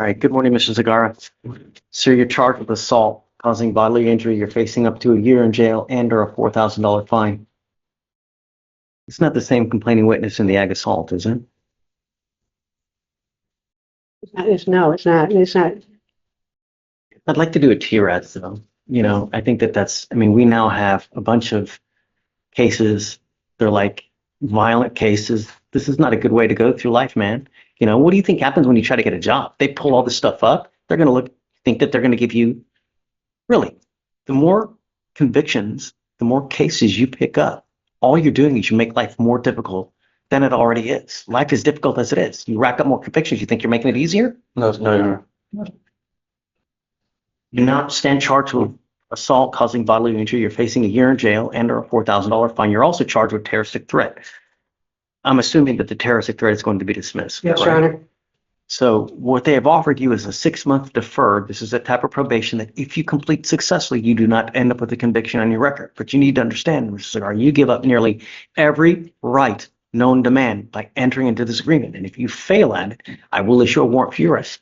All right, good morning, Mr. Segara. Sir, you're charged with assault causing bodily injury. You're facing up to a year in jail and or a $4,000 fine. It's not the same complaining witness in the ag assault, is it? No, it's not. It's not. I'd like to do a TRAS though. I think we now have a bunch of cases. They're like violent cases. This is not a good way to go through life, man. What do you think happens when you try to get a job? They pull all this stuff up. They're going to think that they're going to give you, really, the more convictions, the more cases you pick up, all you're doing is you make life more difficult than it already is. Life is difficult as it is. You rack up more convictions. You think you're making it easier? No, Your Honor. You now stand charged with assault causing bodily injury. You're facing a year in jail and or a $4,000 fine. You're also charged with terroristic threat. I'm assuming that the terroristic threat is going to be dismissed. Yes, Your Honor. So what they have offered you is a 6-month deferred. This is a type of probation that if you complete successfully, you do not end up with a conviction on your record. But you need to understand, Mr. Segara, you give up nearly every right known to man by entering into this agreement. And if you fail at it, I will issue a warrant for your arrest.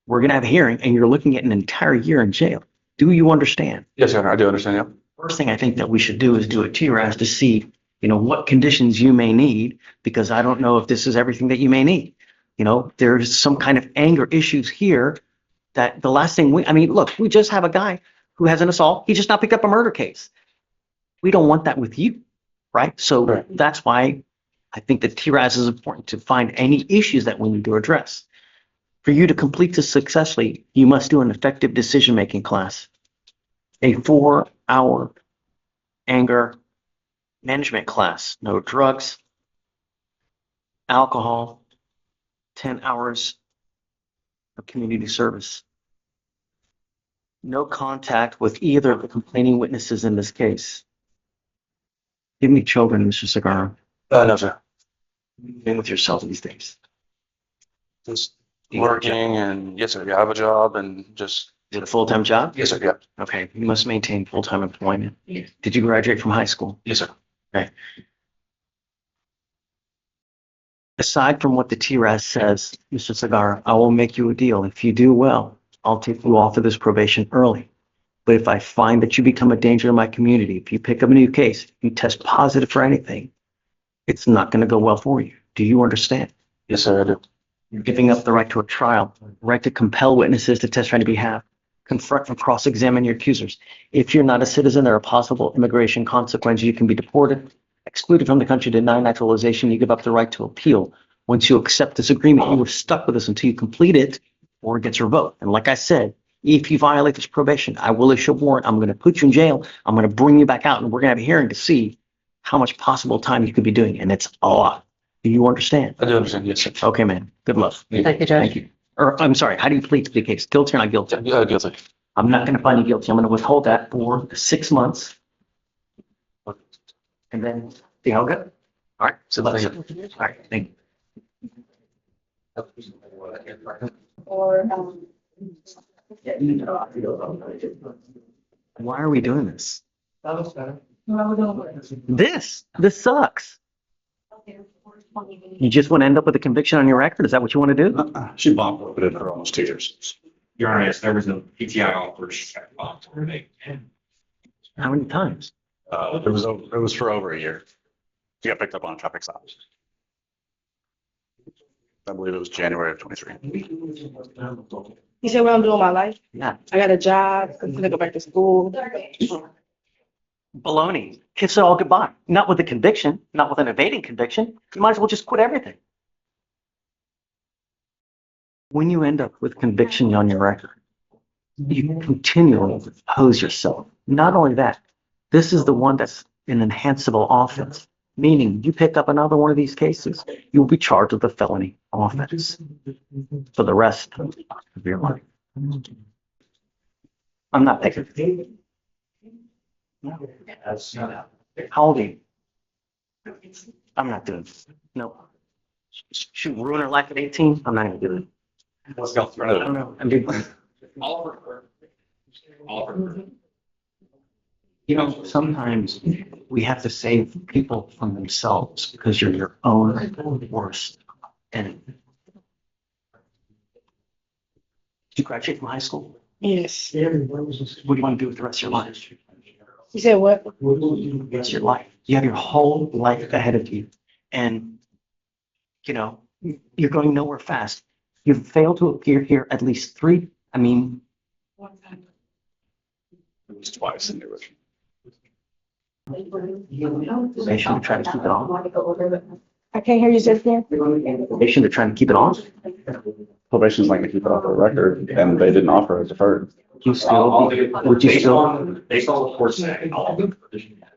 We're going to have a hearing and you're looking at an entire year in jail. Do you understand? Yes, Your Honor, I do understand, yeah. First thing I think that we should do is do a TRAS to see, what conditions you may need, because I don't know if this is everything that you may need. There's some kind of anger issues here that the last thing look, we just have a guy who has an assault. He just not picked up a murder case. We don't want that with you, right? So Right. That's why I think that TRAS is important to find any issues that we need to address. For you to complete this successfully, you must do an effective decision-making class, a 4-hour anger management class, no drugs, alcohol, 10 hours of community service. No contact with either of the complaining witnesses in this case. Give me children, Mr. Segara. No, sir. Being with yourself these days. Just You got a working and, yes, sir, yeah, I have a job and just, Is it a full-time job? yes, sir, yeah. Okay, you must maintain full-time employment. Did you graduate from high school? Yes, sir. Aside from what the TRAS says, Mr. Segara, I will make you a deal. If you do well, I'll take you off of this probation early. But if I find that you become a danger to my community, if you pick up a new case, if you test positive for anything, it's not going to go well for you. Do you understand? Yes, sir, I do. You're giving up the right to a trial, right to compel witnesses to testify on your behalf, confront and cross-examine your accusers. If you're not a citizen, there are possible immigration consequences. You can be deported, excluded from the country, denied naturalization. You give up the right to appeal. Once you accept this agreement, you are stuck with us until you complete it or it gets revoked. And like I said, if you violate this probation, I will issue a warrant. I'm going to put you in jail. I'm going to bring you back out and we're going to have a hearing to see how much possible time you could be doing. And it's a lot. Do you understand? I do understand, yes, sir. Okay, man. Good luck. Thank you, Judge. Thank you. Or I'm sorry, how do you plead to the case? Guilty or not guilty? Yeah, guilty. I'm not going to find you guilty. I'm going to withhold that for 6 months. And then see how good. All right. So that's it. All right. Thank you. Why are we doing this? This sucks. You just want to end up with a conviction on your record? Is that what you want to do? She bombed forfeited for almost 2 years. Your Honor, yes, there was no PTI offer. She got bombed forfeited. How many times? It was for over a year. She got picked up on a traffic stop. I believe it was January of 23. You said what I'm doing with my life? Yeah. I got a job. I'm gonna go back to school. Baloney. Kiss it all goodbye. Not with a conviction, not with an evading conviction. You might as well just quit everything. When you end up with conviction on your record, you continually oppose yourself. Not only that, this is the one that's an enhanceable offense, meaning you pick up another one of these cases, you'll be charged with a felony offense for the rest of your life. I'm not picking. No. How old are you? I'm not doing it. No. Should ruin her life at 18? I'm not going to do it. Let's go through I don't know. I'm big. Sometimes we have to save people from themselves because you're your own worst enemy. you graduate from high school? Yes. What do you want to do with the rest of your life? You said what? What will you do with the rest of your life? You have your whole life ahead of you. And, you know, you're going nowhere fast. You've failed to appear here at least three. I mean, It was twice in the original. probation to try to keep it on. I can't hear you, just again. Probation to try to keep it on. Probation's like to keep it off the record, and they didn't offer a deferred. You still, would you still, Based on the court saying,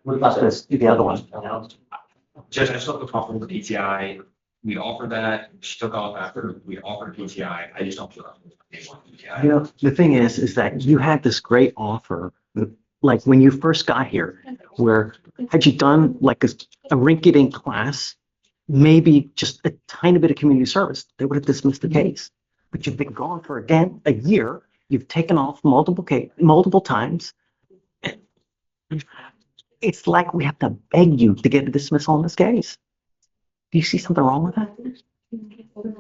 what about this, the other one? Judge, I still have to call from the PTI. We offered that, she took off after we offered PTI. I just don't feel that. You know, the thing is that you had this great offer, like when you first got here, where had you done like a rinky-dink class, maybe just a tiny bit of community service, they would have dismissed the case. But you've been gone for again a year. You've taken off multiple times. It's like we have to beg you to get a dismissal on this case. Do you see something wrong with that?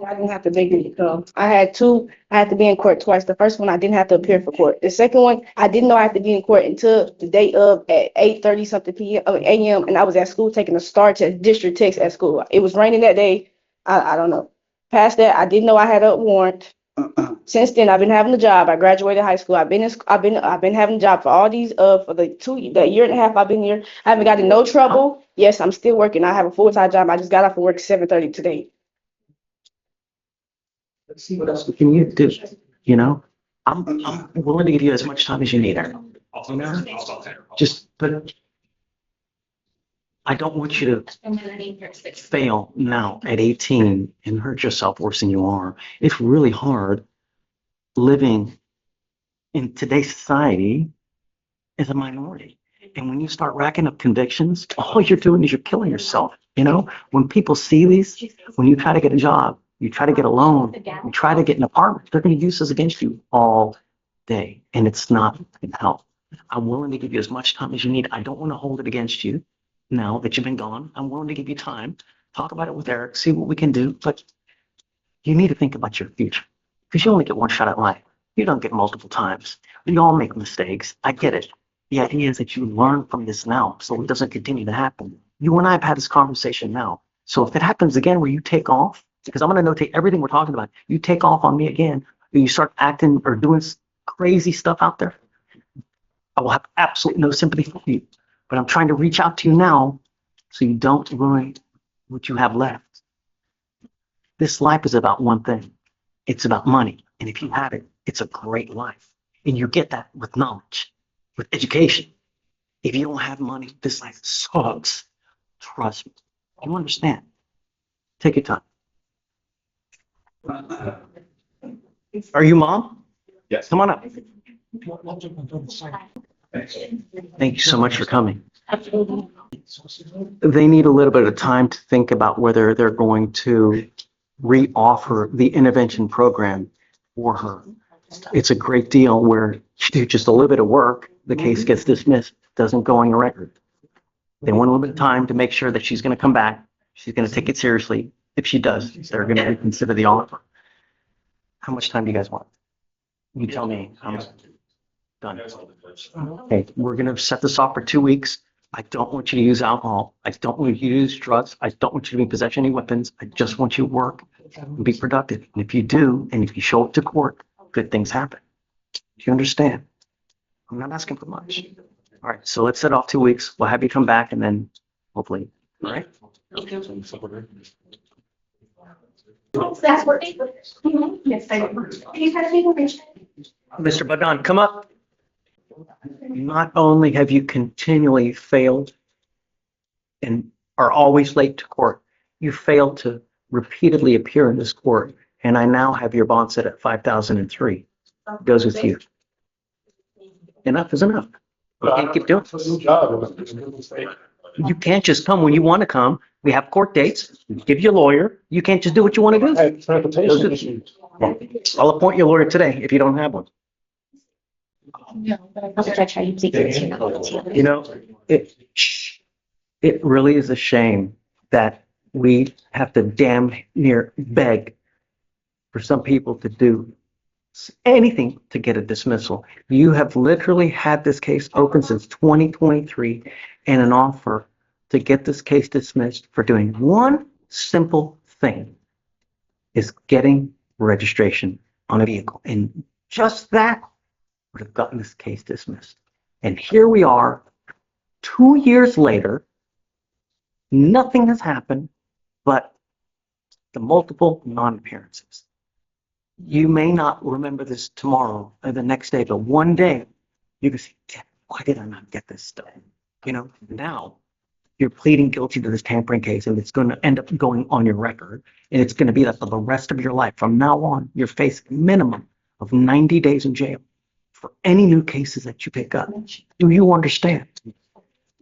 I didn't have to beg you to come. I had to be in court twice. The first one, I didn't have to appear for court. The second one, I didn't know I had to be in court until the day of at 8:30 something a.m. And I was at school taking a STAR test, district test at school. It was raining that day. I don't know. Past that, I didn't know I had a warrant. Since then, I've been having a job. I graduated high school. I've been having a job for all these for the year and a half I've been here. I haven't got in no trouble. Yes, I'm still working. I have a full-time job. I just got off of work 7:30 today. Let's see what else can you do. You know, I'm willing to give you as much time as you need. Aaron. You know, but I don't want you to fail now at 18 and hurt yourself worse than you are. It's really hard living in today's society as a minority. And when you start racking up convictions, all you're doing is you're killing yourself. You know, when people see these, when you try to get a job, you try to get a loan, you try to get an apartment, they're going to use this against you all day. And it's not going to help. I'm willing to give you as much time as you need. I don't want to hold it against you now that you've been gone. I'm willing to give you time. Talk about it with Eric, see what we can do. But you need to think about your future because you only get one shot at life. You don't get multiple times. We all make mistakes. I get it. The idea is that you learn from this now so it doesn't continue to happen. You and I have had this conversation now. So if it happens again where you take off, because I'm going to notate everything we're talking about, you take off on me again, or you start acting or doing crazy stuff out there, I will have absolutely no sympathy for you. But I'm trying to reach out to you now so you don't ruin what you have left. This life is about one thing. It's about money. And if you have it, it's a great life. And you get that with knowledge, with education. If you don't have money, this life sucks. Trust me. You understand. Take your time. Are you mom? Yes. Come on up. Thank you so much for coming. They need a little bit of time to think about whether they're going to re-offer the intervention program for her. It's a great deal where you do just a little bit of work, the case gets dismissed, doesn't go on your record. They want a little bit of time to make sure that she's going to come back. She's going to take it seriously. If she does, they're going to reconsider the offer. How much time do you guys want? You tell me. I'm done. Okay, we're going to set this off for 2 weeks. I don't want you to use alcohol. I don't want you to use drugs. I don't want you to be in possession of any weapons. I just want you to work and be productive. And if you do, and if you show up to court, good things happen. Do you understand? I'm not asking for much. All right, so let's set off 2 weeks. We'll have you come back and then hopefully, all right? That's working. Yes, I do. You had a information. Mr. Badan, come up. Not only have you continually failed and are always late to court, you failed to repeatedly appear in this court, and I now have your bond set at 5,003. Goes with you. Enough is enough. You can't keep doing it. You can't just come when you want to come. We have court dates. We give you a lawyer. You can't just do what you want to do. Transportation issues. I'll appoint you a lawyer today if you don't have one. No, but I will judge how you plead guilty. You know, it really is a shame that we have to damn near beg for some people to do anything to get a dismissal. You have literally had this case open since 2023 and an offer to get this case dismissed for doing one simple thing, is getting registration on a vehicle. And just that would have gotten this case dismissed. And here we are, 2 years later, nothing has happened but the multiple non-appearances. You may not remember this tomorrow or the next day, but one day you can say, "Damn, why did I not get this done?" Now you're pleading guilty to this tampering case, and it's going to end up going on your record, and it's going to be that for the rest of your life. From now on, you're facing a minimum of 90 days in jail for any new cases that you pick up. Do you understand?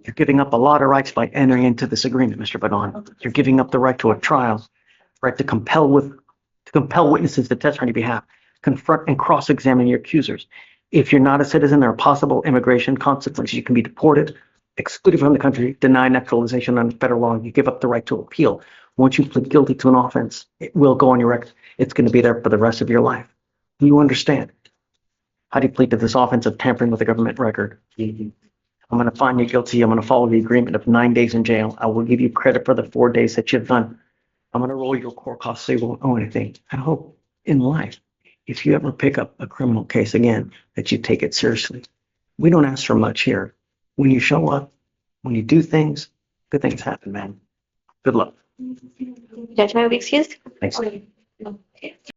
You're giving up a lot of rights by entering into this agreement, Mr. Badon. You're giving up the right to a trial, right to compel witnesses to testify on your behalf, confront and cross-examine your accusers. If you're not a citizen, there are possible immigration consequences. You can be deported, excluded from the country, denied naturalization under federal law. You give up the right to appeal. Once you plead guilty to an offense, it will go on your record. It's going to be there for the rest of your life. Do you understand? How do you plead to this offense of tampering with the government record? I'm going to find you guilty. I'm going to follow the agreement of 9 days in jail. I will give you credit for the 4 days that you've done. I'm going to roll your court costs so you won't owe anything. I hope in life, if you ever pick up a criminal case again, that you take it seriously. We don't ask for much here. When you show up, when you do things, good things happen, man. Good luck. Judge, may I be excused? Thanks.